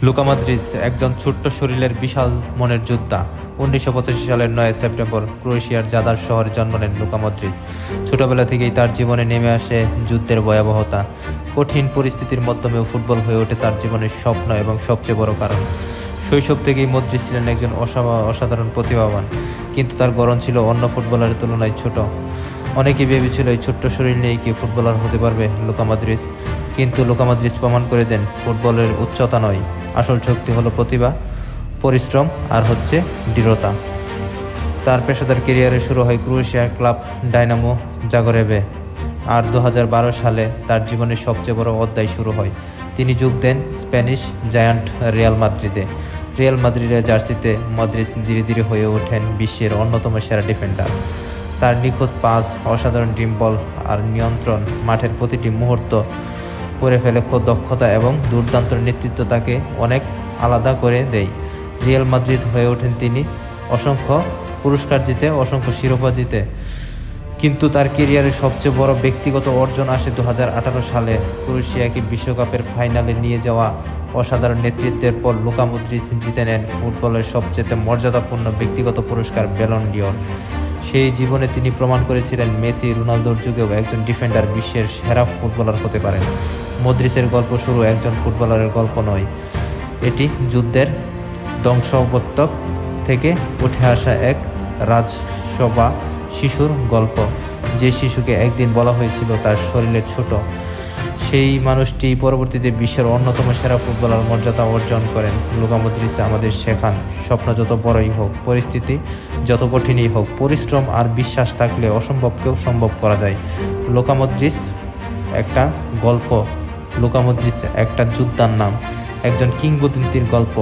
Luka Modric একজন ছোট্ট শরীরের বিশাল মনের যোদ্ধা। 1985 সালের 9 সেপ্টেম্বর ক্রোয়েশিয়ার জাদার শহরে জন্ম নেন লুকা মদ্রিচ। ছোটবেলা থেকেই তার জীবনে নেমে আসে যুদ্ধের ভয়াবহতা। কঠিন পরিস্থিতির মাধ্যমেও ফুটবল হয়ে ওঠে তার জীবনের স্বপ্ন এবং সবচেয়ে বড় কারণ। শৈশব থেকেই মদ্রিচ ছিলেন একজন অসাধারণ প্রতিভাবান, কিন্তু তার গড়ন ছিল অন্য ফুটবলারের তুলনায় ছোট। অনেকেই ভেবেছিল এই ছোট্ট শরীর নিয়ে কি ফুটবলার হতে পারবে লুকা মদ্রিচ, কিন্তু লুকা মদ্রিচ প্রমাণ করে দেন ফুটবলের উচ্চতা নয়, আসল শক্তি হলো প্রতিভা, পরিশ্রম আর দৃঢ়তা। তার পেশাদার ক্যারিয়ারে শুরু হয় ক্রোয়েশিয়ার ক্লাব ডায়নামো জাগরেবে, আর 2012 সালে তার জীবনের সবচেয়ে বড় অধ্যায় শুরু হয়। তিনি যোগ দেন স্প্যানিশ জায়ান্ট রিয়াল মাদ্রিদে। রিয়াল মাদ্রিদের জার্সিতে মদ্রিচ ধীরে ধীরে হয়ে ওঠেন বিশ্বের অন্যতম সেরা ডিফেন্ডার। তার নিখুঁত পাস, অসাধারণ ড্রিম বল আর নিয়ন্ত্রণ, মাঠের প্রতিটি মুহূর্ত করে ফেলে দক্ষতা এবং দুর্দান্ত নেতৃত্ব তাকে অনেক আলাদা করে দেয়। রিয়াল মাদ্রিদ হয়ে ওঠেন তিনি অসংখ্য পুরস্কার জিতে, অসংখ্য শিরোপা জিতে। কিন্তু তার ক্যারিয়ারের সবচেয়ে বড় ব্যক্তিগত অর্জন আসে 2018 সালে ক্রোয়েশিয়াকে বিশ্বকাপের ফাইনালে নিয়ে যাওয়া। অসাধারণ নেতৃত্বের পর লুকা মদ্রিচ জিতে নেন ফুটবলের সবচেয়ে মর্যাদাপূর্ণ ব্যক্তিগত পুরস্কার ব্যালন ডিওর। সেই জীবনে তিনি প্রমাণ করেছিলেন মেসি, রোনালদোর যুগেও একজন ডিফেন্ডার বিশ্বের সেরা ফুটবলার হতে পারেন। মদ্রিচের গল্প শুরু একজন ফুটবলারের গল্প নয়, এটি যুদ্ধের ধ্বংসাবর্তক থেকে উঠে আসা এক রাজসভা শিশুর গল্প। যে শিশুকে একদিন বলা হয়েছিল তার শরীরে ছোট, সেই মানুষটি পরবর্তীতে বিশ্বের অন্যতম সেরা ফুটবলার মর্যাদা অর্জন করেন। লুকা মদ্রিচ আমাদের শেখান, স্বপ্ন যত বড়ই হোক, পরিস্থিতি যত কঠিনই হোক, পরিশ্রম আর বিশ্বাস থাকলে অসম্ভবকেও সম্ভব করা যায়। লুকা মদ্রিচ একটা গল্প, লুকা মদ্রিচ একটা যোদ্ধার নাম, একজন কিংবদন্তির গল্প।